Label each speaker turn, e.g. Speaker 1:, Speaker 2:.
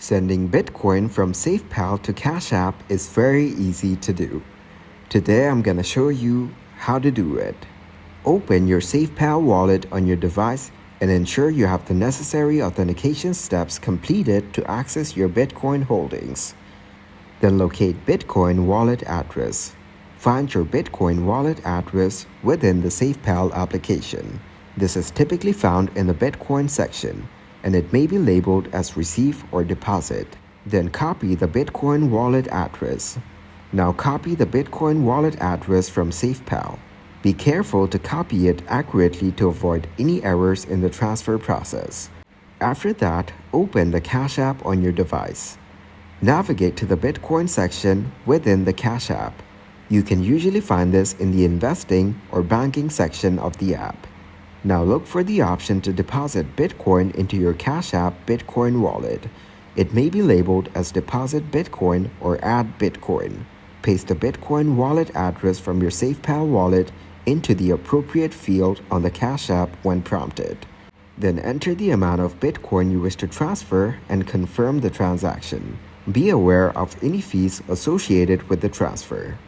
Speaker 1: Sending Bitcoin from Safepal to Cash App is very easy to do. Today I'm gonna show you how to do it. Open your Safepal wallet on your device and ensure you have the necessary authentication steps completed to access your Bitcoin holdings. Then locate Bitcoin wallet address. Find your Bitcoin wallet address within the Safepal application. This is typically found in the Bitcoin section, and it may be labeled as receive or deposit. Then copy the Bitcoin wallet address. Now copy the Bitcoin wallet address from Safepal. Be careful to copy it accurately to avoid any errors in the transfer process. After that, open the Cash App on your device. Navigate to the Bitcoin section within the Cash App. You can usually find this in the investing or banking section of the app. Now look for the option to deposit Bitcoin into your Cash App Bitcoin wallet. It may be labeled as Deposit Bitcoin or Add Bitcoin. Paste the Bitcoin wallet address from your Safepal wallet into the appropriate field on the Cash App when prompted. Then enter the amount of Bitcoin you wish to transfer and confirm the transaction. Be aware of any fees associated with the transfer.